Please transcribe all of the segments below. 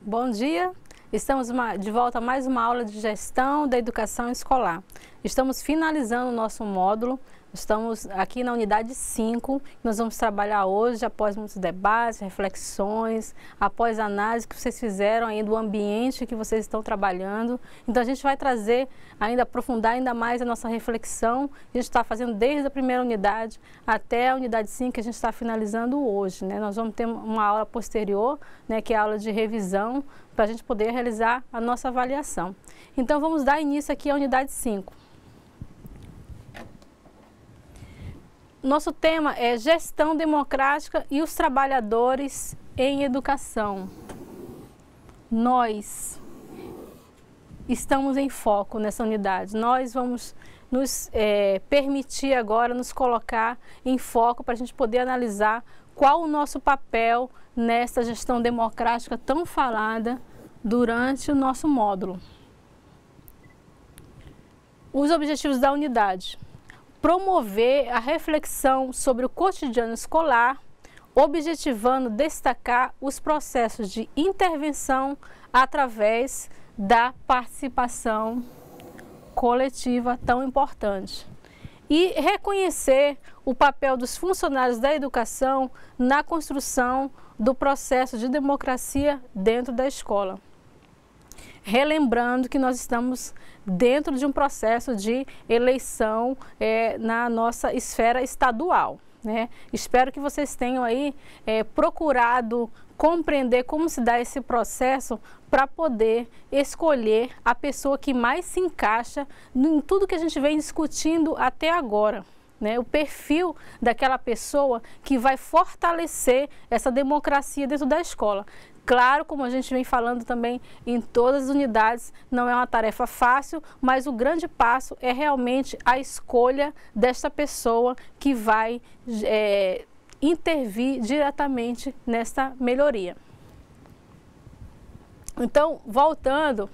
Bom dia, estamos de volta a mais uma aula de gestão da educação escolar. Estamos finalizando o nosso módulo, estamos aqui na unidade 5, nós vamos trabalhar hoje, após muitos debates, reflexões, após a análise que vocês fizeram aí do ambiente que vocês estão trabalhando. Então a gente vai trazer, aprofundar ainda mais a nossa reflexão. A gente está fazendo desde a primeira unidade até a unidade 5 que a gente está finalizando hoje, né? Nós vamos ter uma aula posterior, né, que é a aula de revisão, para a gente poder realizar a nossa avaliação. Então vamos dar início aqui à unidade 5. Nosso tema é gestão democrática e os trabalhadores em educação. Nós estamos em foco nessa unidade. Nós vamos nos permitir agora nos colocar em foco para a gente poder analisar qual o nosso papel nessa gestão democrática tão falada durante o nosso módulo. Os objetivos da unidade: promover a reflexão sobre o cotidiano escolar, objetivando destacar os processos de intervenção através da participação coletiva tão importante. E reconhecer o papel dos funcionários da educação na construção do processo de democracia dentro da escola. Relembrando que nós estamos dentro de um processo de eleição na nossa esfera estadual, né? Espero que vocês tenham aí procurado compreender como se dá esse processo para poder escolher a pessoa que mais se encaixa em tudo que a gente vem discutindo até agora, né? O perfil daquela pessoa que vai fortalecer essa democracia dentro da escola. Claro, como a gente vem falando também em todas as unidades, não é uma tarefa fácil, mas o grande passo é realmente a escolha desta pessoa que vai intervir diretamente nesta melhoria. Então, voltando,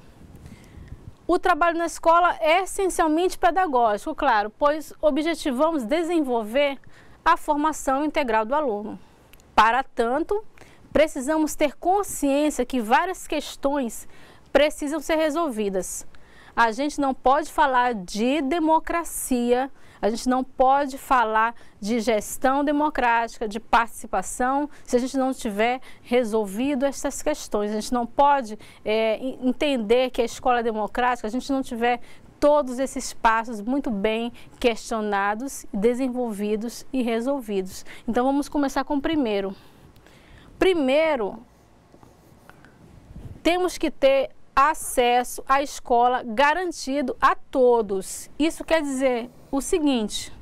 o trabalho na escola é essencialmente pedagógico, claro, pois objetivamos desenvolver a formação integral do aluno. Para tanto, precisamos ter consciência que várias questões precisam ser resolvidas. A gente não pode falar de democracia, a gente não pode falar de gestão democrática, de participação, se a gente não tiver resolvido essas questões. A gente não pode entender que a escola é democrática, a gente não tiver todos esses passos muito bem questionados, desenvolvidos e resolvidos. Então vamos começar com o primeiro. Primeiro, temos que ter acesso à escola garantido a todos. Isso quer dizer o seguinte: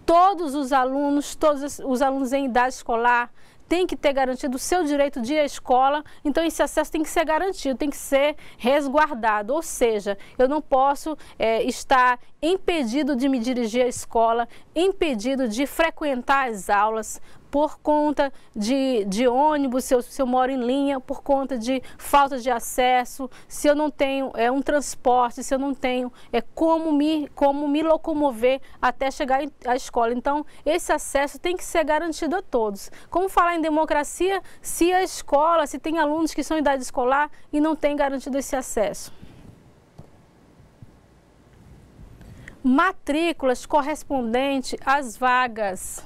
todos os alunos em idade escolar têm que ter garantido o seu direito de ir à escola, então esse acesso tem que ser garantido, tem que ser resguardado, ou seja, eu não posso estar impedido de me dirigir à escola, impedido de frequentar as aulas, por conta de ônibus, se eu moro em linha, por conta de falta de acesso, se eu não tenho um transporte, se eu não tenho como me locomover até chegar à escola. Então, esse acesso tem que ser garantido a todos. Como falar em democracia se a escola, se tem alunos que são em idade escolar e não tem garantido esse acesso? Matrículas correspondentes às vagas.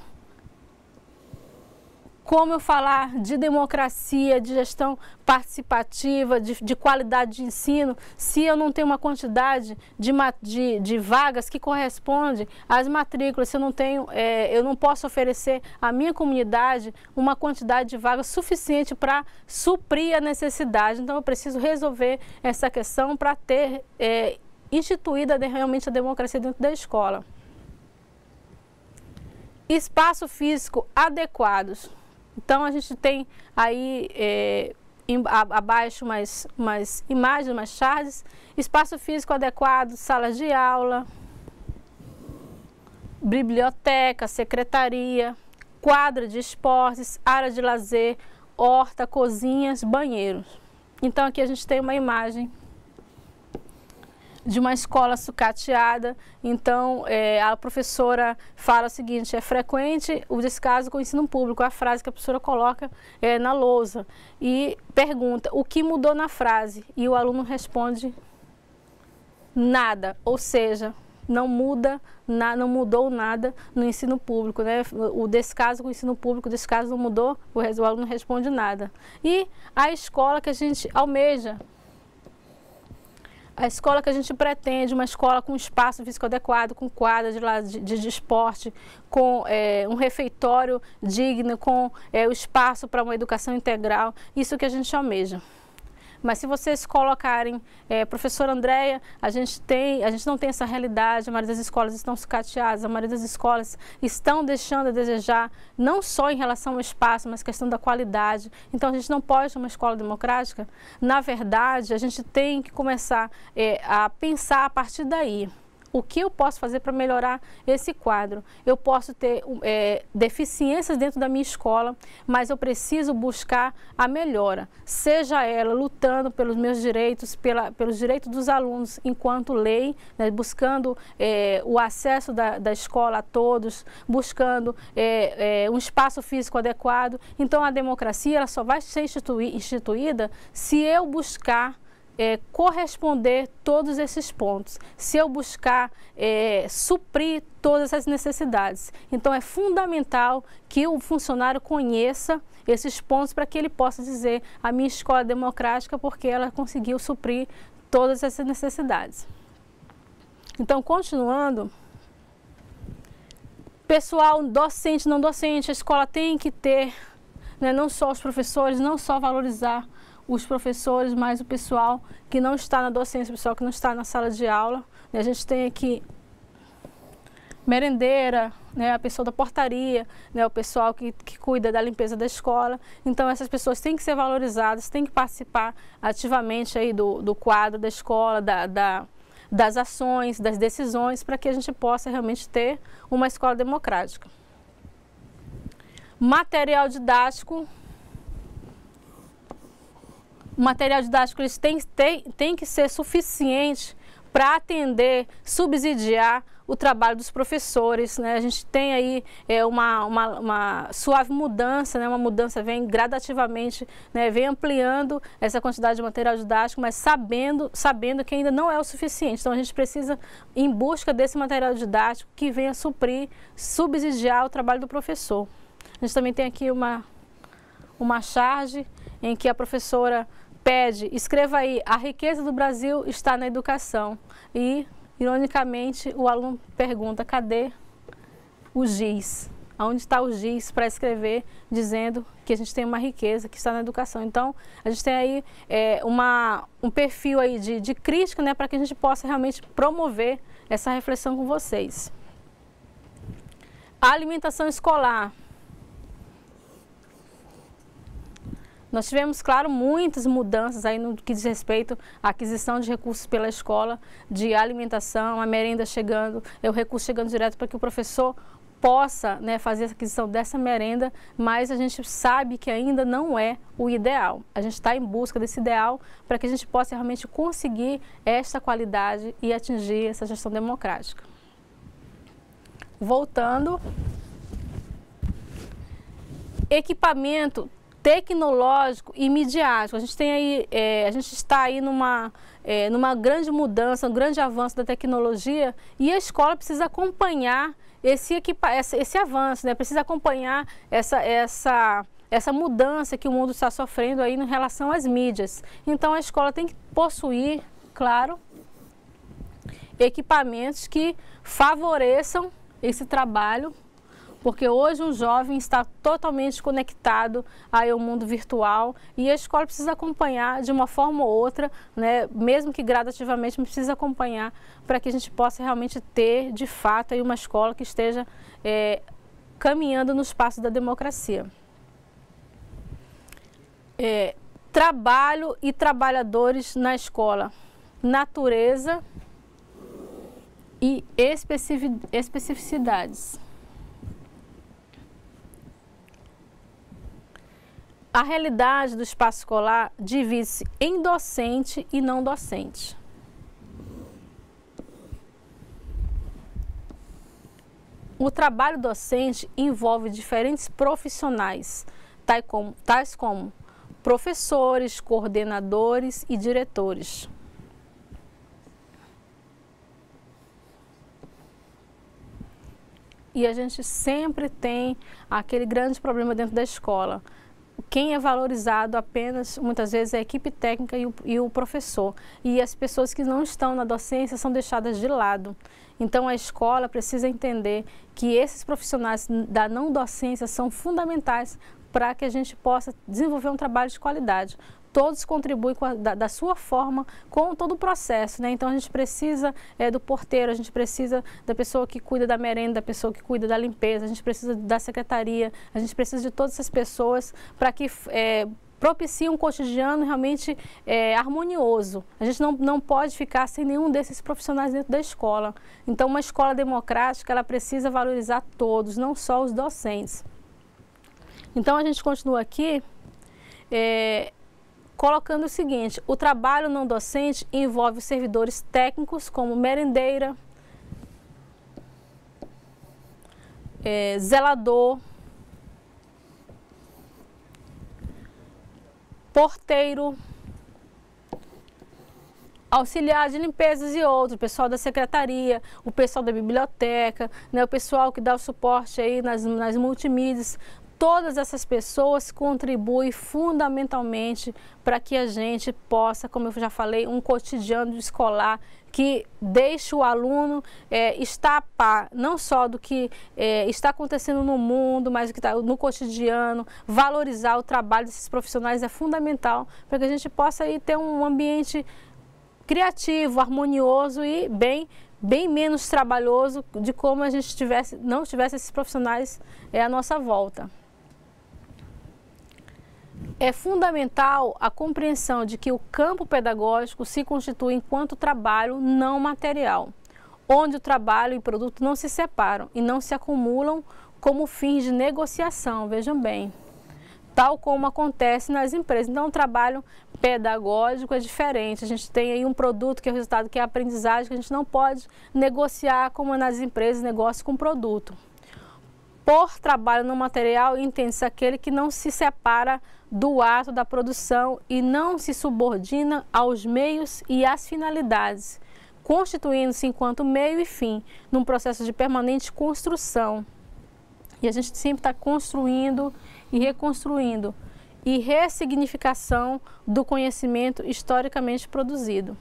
Como eu falar de democracia, de gestão participativa, de qualidade de ensino, se eu não tenho uma quantidade de vagas que corresponde às matrículas, se eu não tenho, eu não posso oferecer à minha comunidade uma quantidade de vagas suficiente para suprir a necessidade. Então eu preciso resolver essa questão para ter instituída realmente a democracia dentro da escola. Espaço físico adequados. Então, a gente tem aí abaixo mais imagens, mais charts, espaço físico adequado, salas de aula, biblioteca, secretaria, quadra de esportes, área de lazer, horta, cozinhas, banheiros. Então, aqui a gente tem uma imagem de uma escola sucateada. Então, a professora fala o seguinte: é frequente o descaso com o ensino público, a frase que a professora coloca na lousa e pergunta o que mudou na frase, e o aluno responde nada, ou seja, não mudou nada no ensino público, né? O descaso com o ensino público, o descaso não mudou, o aluno não responde nada. E a escola que a gente almeja, a escola que a gente pretende, uma escola com espaço físico adequado, com quadra de esporte, com um refeitório digno, com o espaço para uma educação integral, isso que a gente almeja. Mas se vocês colocarem, professora Andréia, a gente não tem essa realidade, a maioria das escolas estão sucateadas, a maioria das escolas estão deixando a desejar, não só em relação ao espaço, mas questão da qualidade. Então a gente não pode ter uma escola democrática. Na verdade, a gente tem que começar a pensar a partir daí. O que eu posso fazer para melhorar esse quadro? Eu posso ter deficiências dentro da minha escola, mas eu preciso buscar a melhora, seja ela lutando pelos meus direitos, pelos direitos dos alunos enquanto lei, né, buscando o acesso da escola a todos, buscando um espaço físico adequado. Então a democracia ela só vai ser instituída se eu buscar corresponder todos esses pontos, se eu buscar suprir todas essas necessidades. Então é fundamental que o funcionário conheça esses pontos para que ele possa dizer a minha escola é democrática porque ela conseguiu suprir todas essas necessidades. Então, continuando, pessoal docente, não docente, a escola tem que ter, né, não só os professores, não só valorizar os professores, mas o pessoal que não está na docência, o pessoal que não está na sala de aula. A gente tem aqui merendeira, né, a pessoa da portaria, né, o pessoal que cuida da limpeza da escola. Então essas pessoas têm que ser valorizadas, têm que participar ativamente aí do quadro da escola, das ações, das decisões, para que a gente possa realmente ter uma escola democrática. Material didático. O material didático eles tem que ser suficiente para atender, subsidiar o trabalho dos professores, né? A gente tem aí uma suave mudança, né? Uma mudança vem gradativamente, né? Vem ampliando essa quantidade de material didático, mas sabendo que ainda não é o suficiente. Então a gente precisa ir em busca desse material didático que venha suprir, subsidiar o trabalho do professor. A gente também tem aqui uma charge em que a professora pede, escreva aí, a riqueza do Brasil está na educação. E, ironicamente, o aluno pergunta, cadê o giz? Onde está o giz para escrever, dizendo que a gente tem uma riqueza que está na educação? Então, a gente tem aí um perfil aí de crítica, né, para que a gente possa realmente promover essa reflexão com vocês. A alimentação escolar. Nós tivemos, claro, muitas mudanças aí no que diz respeito à aquisição de recursos pela escola, de alimentação, a merenda chegando, o recurso chegando direto para que o professor possa, né, fazer a aquisição dessa merenda, mas a gente sabe que ainda não é o ideal. A gente está em busca desse ideal para que a gente possa realmente conseguir esta qualidade e atingir essa gestão democrática. Voltando, equipamento tecnológico e midiático. A gente tem aí, a gente está aí numa grande mudança, um grande avanço da tecnologia e a escola precisa acompanhar esse avanço, né? Precisa acompanhar essa mudança que o mundo está sofrendo aí em relação às mídias. Então a escola tem que possuir, claro, equipamentos que favoreçam esse trabalho, porque hoje um jovem está totalmente conectado ao mundo virtual e a escola precisa acompanhar de uma forma ou outra, né, mesmo que gradativamente, mas precisa acompanhar para que a gente possa realmente ter, de fato, aí uma escola que esteja caminhando no espaço da democracia. Trabalho e trabalhadores na escola, natureza e especificidades. A realidade do espaço escolar divide-se em docente e não docente. O trabalho docente envolve diferentes profissionais, tais como professores, coordenadores e diretores. E a gente sempre tem aquele grande problema dentro da escola. Quem é valorizado apenas, muitas vezes, é a equipe técnica e o professor. E as pessoas que não estão na docência são deixadas de lado. Então, a escola precisa entender que esses profissionais da não docência são fundamentais para que a gente possa desenvolver um trabalho de qualidade. Todos contribuem da sua forma com todo o processo, né? Então a gente precisa do porteiro, a gente precisa da pessoa que cuida da merenda, da pessoa que cuida da limpeza, a gente precisa da secretaria, a gente precisa de todas essas pessoas para que propiciem um cotidiano realmente harmonioso. A gente não pode ficar sem nenhum desses profissionais dentro da escola. Então uma escola democrática, ela precisa valorizar todos, não só os docentes. Então a gente continua aqui colocando o seguinte: o trabalho não docente envolve servidores técnicos como merendeira, zelador, porteiro, auxiliar de limpezas e outros, o pessoal da secretaria, o pessoal da biblioteca, né, o pessoal que dá o suporte aí nas multimídias. Todas essas pessoas contribuem fundamentalmente para que a gente possa, como eu já falei, um cotidiano escolar que deixe o aluno estar a par, não só do que está acontecendo no mundo, mas do que está no cotidiano. Valorizar o trabalho desses profissionais é fundamental para que a gente possa aí ter um ambiente criativo, harmonioso e bem menos trabalhoso de como a gente não tivesse esses profissionais à nossa volta. É fundamental a compreensão de que o campo pedagógico se constitui enquanto trabalho não material, onde o trabalho e o produto não se separam e não se acumulam como fins de negociação, vejam bem, tal como acontece nas empresas. Então, o trabalho pedagógico é diferente. A gente tem aí um produto que é o resultado, que é a aprendizagem, que a gente não pode negociar como nas empresas, negócio com produto. Por trabalho não material, entende-se aquele que não se separa do ato da produção e não se subordina aos meios e às finalidades, constituindo-se enquanto meio e fim, num processo de permanente construção. E a gente sempre está construindo e reconstruindo, e ressignificação do conhecimento historicamente produzido.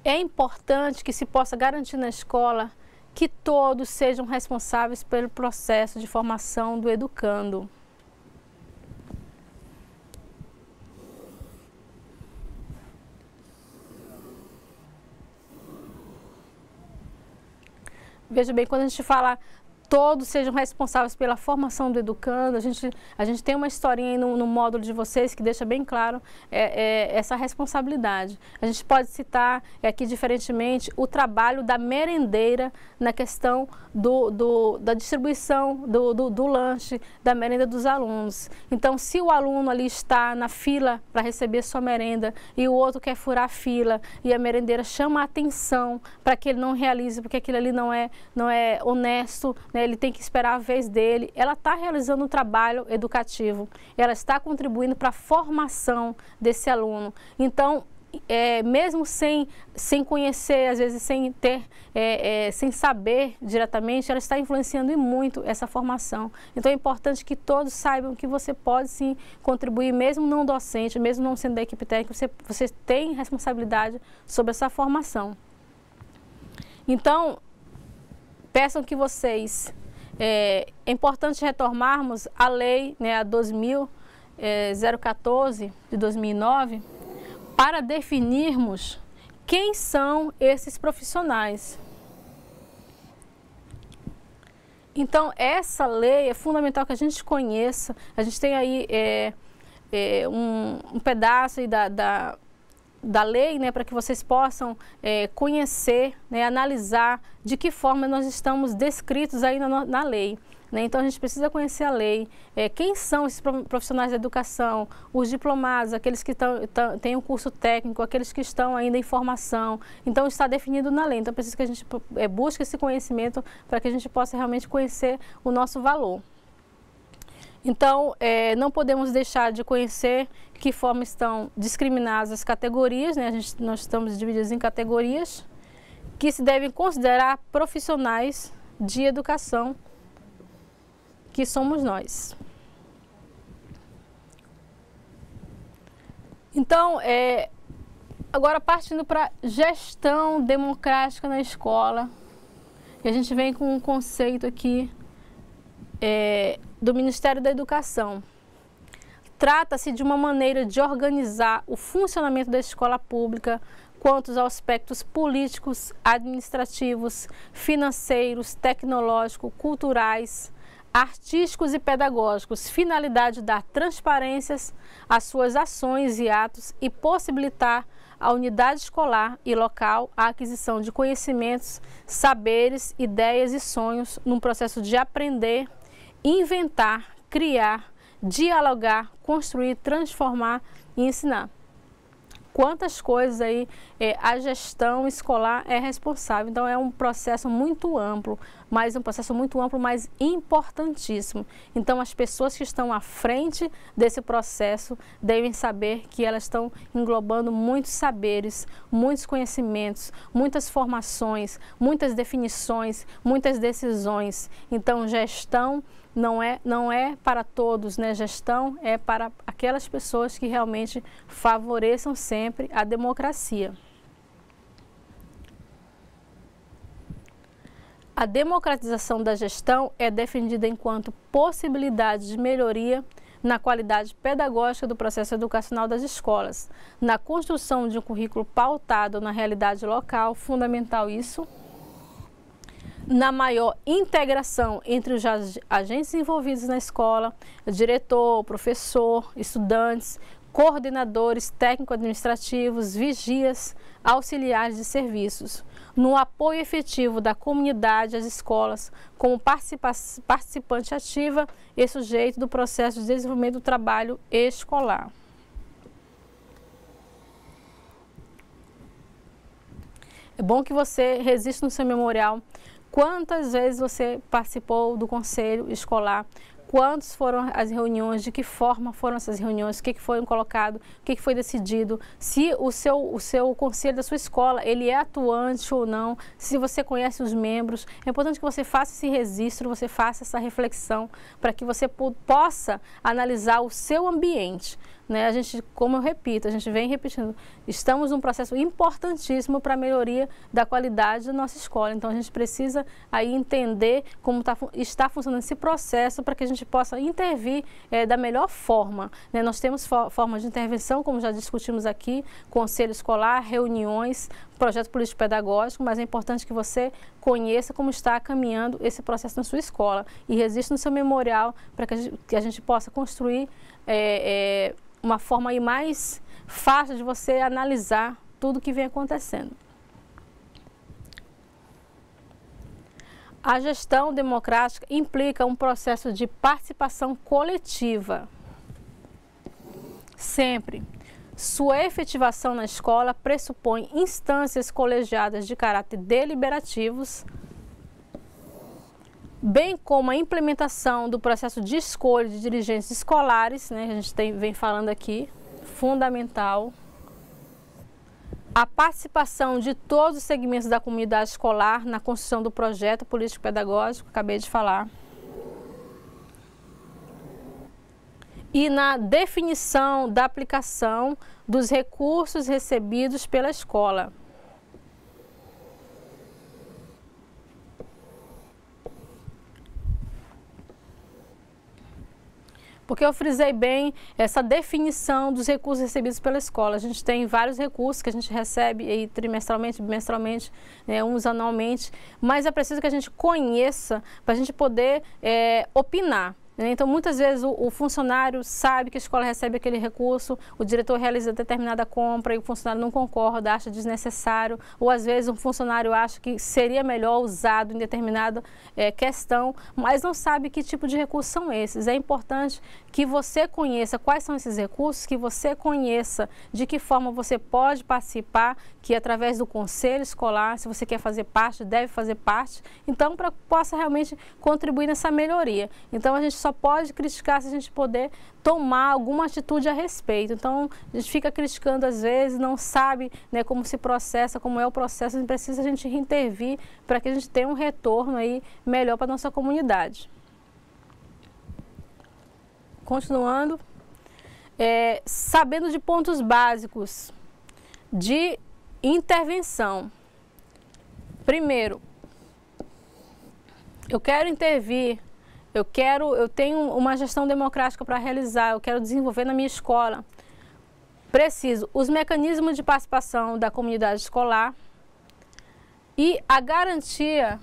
É importante que se possa garantir na escola que todos sejam responsáveis pelo processo de formação do educando. Veja bem, quando a gente fala todos sejam responsáveis pela formação do educando, a gente tem uma historinha aí no módulo de vocês que deixa bem claro essa responsabilidade. A gente pode citar aqui diferentemente o trabalho da merendeira na questão da distribuição do lanche, da merenda dos alunos. Então, se o aluno ali está na fila para receber sua merenda e o outro quer furar a fila e a merendeira chama a atenção para que ele não realize, porque aquilo ali não é honesto, né? Ele tem que esperar a vez dele. Ela está realizando um trabalho educativo, ela está contribuindo para a formação desse aluno. Então, mesmo sem conhecer, às vezes sem ter, sem saber diretamente, ela está influenciando muito essa formação. Então é importante que todos saibam que você pode sim contribuir, mesmo não docente, mesmo não sendo da equipe técnica, você tem responsabilidade sobre essa formação. Então, peçam que vocês, é importante retomarmos a lei, né, a 2014 de 2009, para definirmos quem são esses profissionais. Então, essa lei é fundamental que a gente conheça. A gente tem aí um pedaço aí da lei, né, para que vocês possam conhecer, né, analisar de que forma nós estamos descritos aí na lei. Né? Então, a gente precisa conhecer a lei, quem são esses profissionais da educação, os diplomados, aqueles que têm um curso técnico, aqueles que estão ainda em formação. Então, está definido na lei. Então, precisa que a gente busque esse conhecimento para que a gente possa realmente conhecer o nosso valor. Então, não podemos deixar de conhecer que forma estão discriminadas as categorias, né? Nós estamos divididos em categorias que se devem considerar profissionais de educação, que somos nós. Então, agora partindo para gestão democrática na escola, e a gente vem com um conceito aqui do Ministério da Educação. Trata-se de uma maneira de organizar o funcionamento da escola pública quanto aos aspectos políticos, administrativos, financeiros, tecnológicos, culturais, artísticos e pedagógicos, finalidade de dar transparências às suas ações e atos e possibilitar à unidade escolar e local a aquisição de conhecimentos, saberes, ideias e sonhos num processo de aprender, inventar, criar, dialogar, construir, transformar e ensinar. Quantas coisas aí a gestão escolar é responsável. Então, é um processo muito amplo, mas importantíssimo. Então, as pessoas que estão à frente desse processo devem saber que elas estão englobando muitos saberes, muitos conhecimentos, muitas formações, muitas definições, muitas decisões. Então, gestão não é para todos, né? Gestão é para aquelas pessoas que realmente favoreçam sempre a democracia. A democratização da gestão é defendida enquanto possibilidade de melhoria na qualidade pedagógica do processo educacional das escolas, na construção de um currículo pautado na realidade local, fundamental isso, na maior integração entre os agentes envolvidos na escola, diretor, professor, estudantes, coordenadores técnico-administrativos, vigias, auxiliares de serviços, no apoio efetivo da comunidade às escolas, como participante ativa e sujeito do processo de desenvolvimento do trabalho escolar. É bom que você registre no seu memorial quantas vezes você participou do conselho escolar, quantas foram as reuniões, de que forma foram essas reuniões, o que foi colocado, o que foi decidido, se o seu conselho da sua escola, ele é atuante ou não, se você conhece os membros. É importante que você faça esse registro, você faça essa reflexão, para que você possa analisar o seu ambiente. Né? A gente, como eu repito, a gente vem repetindo, estamos num processo importantíssimo para a melhoria da qualidade da nossa escola. Então, a gente precisa aí entender como está funcionando esse processo para que a gente possa intervir da melhor forma. Né? Nós temos formas de intervenção, como já discutimos aqui, conselho escolar, reuniões, projeto político-pedagógico, mas é importante que você conheça como está caminhando esse processo na sua escola e registre no seu memorial para que a gente possa construir uma forma aí mais fácil de você analisar tudo que vem acontecendo. A gestão democrática implica um processo de participação coletiva. Sempre. Sua efetivação na escola pressupõe instâncias colegiadas de caráter deliberativos, bem como a implementação do processo de escolha de dirigentes escolares, né, a gente vem falando aqui, fundamental. A participação de todos os segmentos da comunidade escolar na construção do projeto político-pedagógico, acabei de falar. E na definição da aplicação dos recursos recebidos pela escola. Porque eu frisei bem essa definição dos recursos recebidos pela escola. A gente tem vários recursos que a gente recebe aí trimestralmente, bimestralmente, uns anualmente, mas é preciso que a gente conheça para a gente poder opinar. né? Então, muitas vezes o funcionário sabe que a escola recebe aquele recurso, o diretor realiza determinada compra e o funcionário não concorda, acha desnecessário, ou às vezes um funcionário acha que seria melhor usado em determinada questão, mas não sabe que tipo de recursos são esses. É importante que você conheça quais são esses recursos, que você conheça de que forma você pode participar, que através do conselho escolar, se você quer fazer parte, deve fazer parte, então para que possa realmente contribuir nessa melhoria. Então a gente só pode criticar se a gente poder tomar alguma atitude a respeito. Então a gente fica criticando às vezes, não sabe, né, como se processa, como é o processo, a gente precisa intervir para que a gente tenha um retorno aí melhor para a nossa comunidade. Continuando, sabendo de pontos básicos de intervenção. Primeiro, eu quero intervir, eu tenho uma gestão democrática para realizar, eu quero desenvolver na minha escola. Preciso os mecanismos de participação da comunidade escolar e a garantia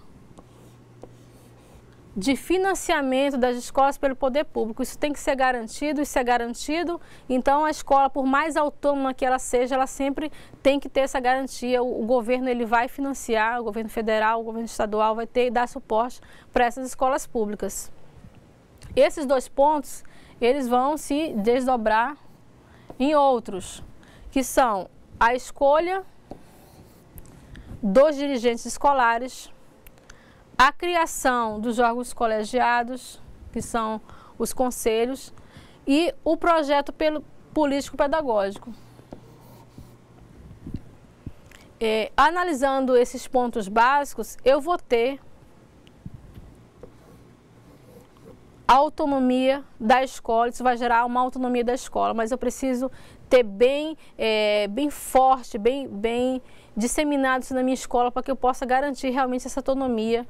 de financiamento das escolas pelo poder público. Isso tem que ser garantido, isso é garantido, então a escola, por mais autônoma que ela seja, ela sempre tem que ter essa garantia. O governo ele vai financiar, o governo federal, o governo estadual vai ter e dar suporte para essas escolas públicas. Esses dois pontos, eles vão se desdobrar em outros, que são a escolha dos dirigentes escolares, a criação dos órgãos colegiados, que são os conselhos, e o projeto político-pedagógico. Analisando esses pontos básicos, eu vou ter a autonomia da escola, isso vai gerar uma autonomia da escola, mas eu preciso ter bem forte, bem disseminado isso na minha escola para que eu possa garantir realmente essa autonomia,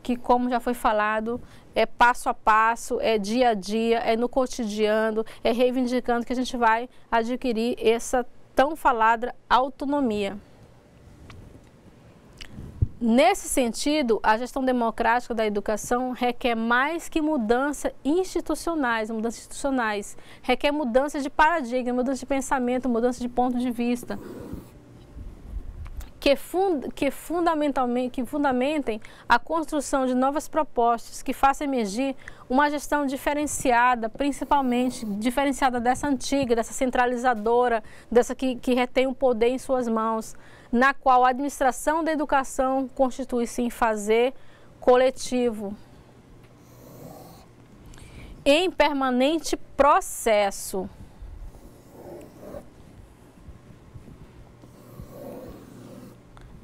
que, como já foi falado, é passo a passo, é dia a dia, é no cotidiano, é reivindicando que a gente vai adquirir essa tão falada autonomia. Nesse sentido, a gestão democrática da educação requer mais que mudanças institucionais, requer mudança de paradigma, mudança de pensamento, mudança de ponto de vista, que fundamentem a construção de novas propostas, que façam emergir uma gestão diferenciada, principalmente diferenciada dessa antiga, dessa centralizadora, dessa que retém o poder em suas mãos, na qual a administração da educação constitui-se em fazer coletivo, em permanente processo.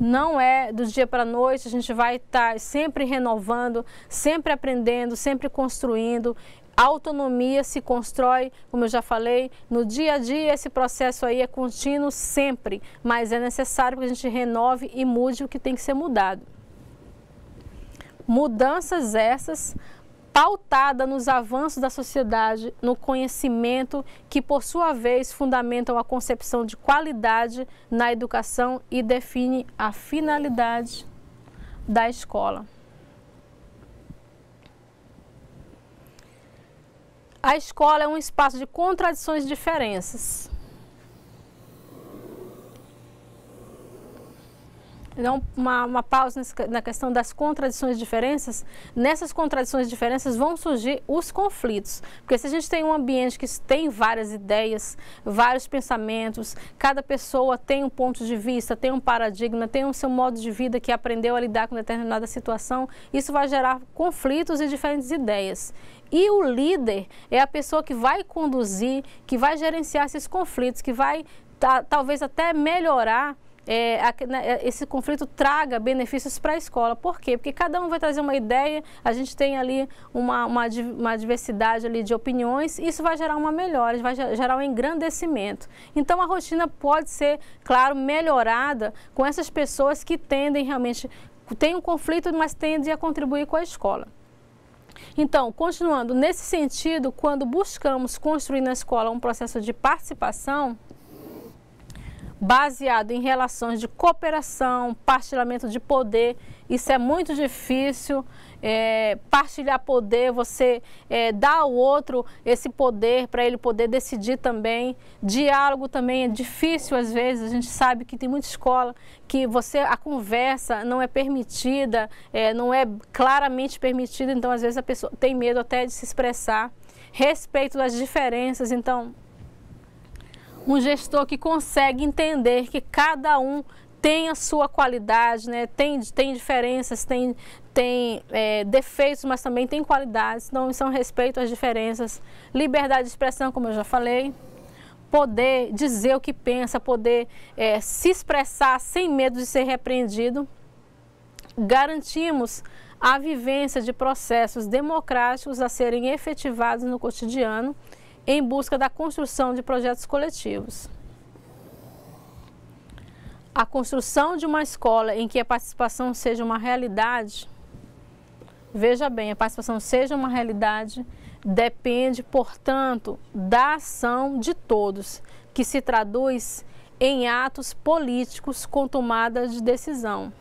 Não é do dia para a noite, a gente vai estar sempre renovando, sempre aprendendo, sempre construindo. A autonomia se constrói, como eu já falei, no dia a dia. Esse processo aí é contínuo sempre, mas é necessário que a gente renove e mude o que tem que ser mudado. Mudanças essas pautadas nos avanços da sociedade, no conhecimento, que por sua vez fundamentam a concepção de qualidade na educação e define a finalidade da escola. A escola é um espaço de contradições e diferenças. Então, uma pausa na questão das contradições e diferenças. Nessas contradições e diferenças vão surgir os conflitos. Porque se a gente tem um ambiente que tem várias ideias, vários pensamentos, cada pessoa tem um ponto de vista, tem um paradigma, tem o seu modo de vida que aprendeu a lidar com determinada situação, isso vai gerar conflitos e diferentes ideias. E o líder é a pessoa que vai conduzir, que vai gerenciar esses conflitos, que vai talvez até melhorar. Esse conflito traga benefícios para a escola. Por quê? Porque cada um vai trazer uma ideia, a gente tem ali uma diversidade ali de opiniões, e isso vai gerar uma melhora, vai gerar um engrandecimento. Então a rotina pode ser, claro, melhorada com essas pessoas que tendem realmente, tem um conflito, mas tendem a contribuir com a escola. Então, continuando, nesse sentido, quando buscamos construir na escola um processo de participação, baseado em relações de cooperação, partilhamento de poder. Isso é muito difícil, partilhar poder, você dar ao outro esse poder para ele poder decidir também. Diálogo também é difícil às vezes, a gente sabe que tem muita escola que a conversa não é permitida, não é claramente permitida, então às vezes a pessoa tem medo até de se expressar. Respeito das diferenças, então um gestor que consegue entender que cada um tem a sua qualidade, né? Tem diferenças, tem defeitos, mas também tem qualidades. Então, isso é um respeito às diferenças. Liberdade de expressão, como eu já falei. Poder dizer o que pensa, poder se expressar sem medo de ser repreendido. Garantimos a vivência de processos democráticos a serem efetivados no cotidiano, em busca da construção de projetos coletivos. A construção de uma escola em que a participação seja uma realidade, veja bem, a participação seja uma realidade, depende, portanto, da ação de todos, que se traduz em atos políticos com tomada de decisão.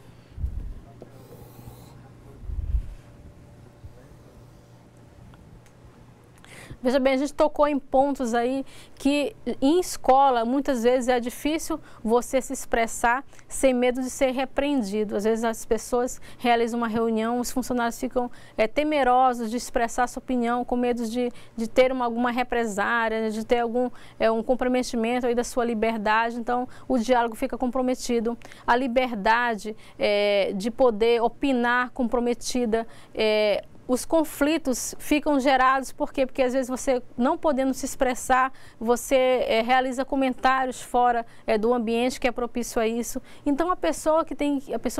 Veja bem, a gente tocou em pontos aí que em escola muitas vezes é difícil você se expressar sem medo de ser repreendido. Às vezes as pessoas realizam uma reunião, os funcionários ficam temerosos de expressar sua opinião, com medo de ter alguma represária, de ter um comprometimento aí da sua liberdade. Então o diálogo fica comprometido. A liberdade de poder opinar comprometida. Os conflitos ficam gerados, por quê? Porque às vezes você, não podendo se expressar, você realiza comentários fora do ambiente que é propício a isso. Então a pessoa que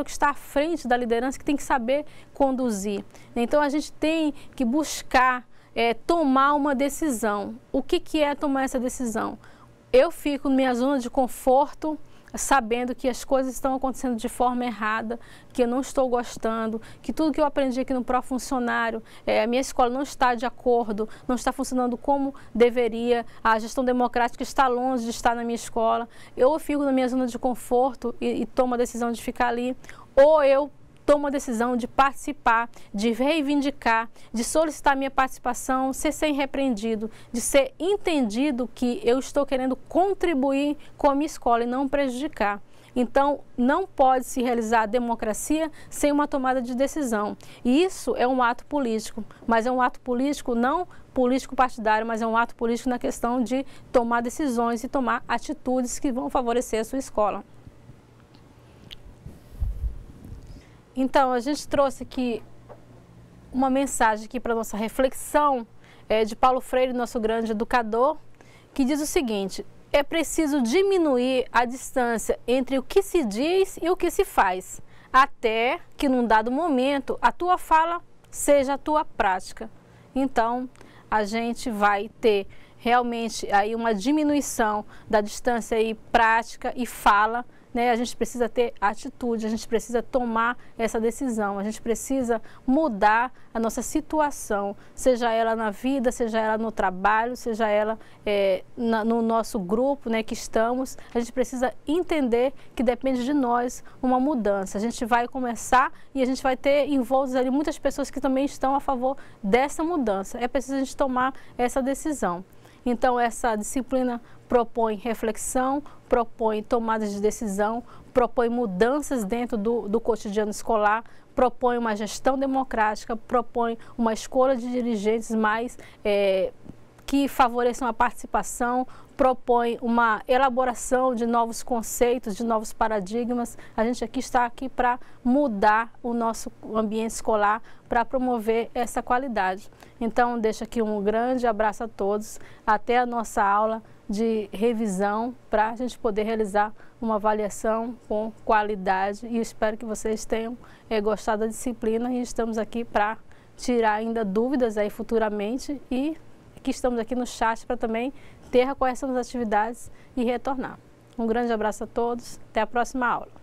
está à frente da liderança que tem que saber conduzir. Então a gente tem que buscar tomar uma decisão. O que é tomar essa decisão? Eu fico na minha zona de conforto, sabendo que as coisas estão acontecendo de forma errada, que eu não estou gostando, que tudo que eu aprendi aqui no pró-funcionário, a minha escola não está de acordo, não está funcionando como deveria, a gestão democrática está longe de estar na minha escola. Eu fico na minha zona de conforto e tomo a decisão de ficar ali, ou eu tomo a decisão de participar, de reivindicar, de solicitar minha participação, ser repreendido, de ser entendido que eu estou querendo contribuir com a minha escola e não prejudicar. Então, não pode se realizar a democracia sem uma tomada de decisão. E isso é um ato político, mas é um ato político não político partidário, mas é um ato político na questão de tomar decisões e tomar atitudes que vão favorecer a sua escola. Então, a gente trouxe aqui uma mensagem aqui para a nossa reflexão de Paulo Freire, nosso grande educador, que diz o seguinte: é preciso diminuir a distância entre o que se diz e o que se faz, até que num dado momento a tua fala seja a tua prática. Então, a gente vai ter realmente aí uma diminuição da distância aí prática e fala, né? A gente precisa ter atitude, a gente precisa tomar essa decisão, a gente precisa mudar a nossa situação, seja ela na vida, seja ela no trabalho, seja ela no nosso grupo, né, que estamos. A gente precisa entender que depende de nós uma mudança. A gente vai começar e a gente vai ter envoltos ali muitas pessoas que também estão a favor dessa mudança. É preciso a gente tomar essa decisão. Então, essa disciplina propõe reflexão, propõe tomadas de decisão, propõe mudanças dentro do cotidiano escolar, propõe uma gestão democrática, propõe uma escolha de dirigentes mais que favoreçam a participação, propõe uma elaboração de novos conceitos, de novos paradigmas. A gente está aqui para mudar o nosso ambiente escolar, para promover essa qualidade. Então, deixo aqui um grande abraço a todos, até a nossa aula de revisão, para a gente poder realizar uma avaliação com qualidade, e espero que vocês tenham gostado da disciplina, e estamos aqui para tirar ainda dúvidas aí futuramente, e que estamos aqui no chat para também ter a correção das atividades e retornar. Um grande abraço a todos, até a próxima aula.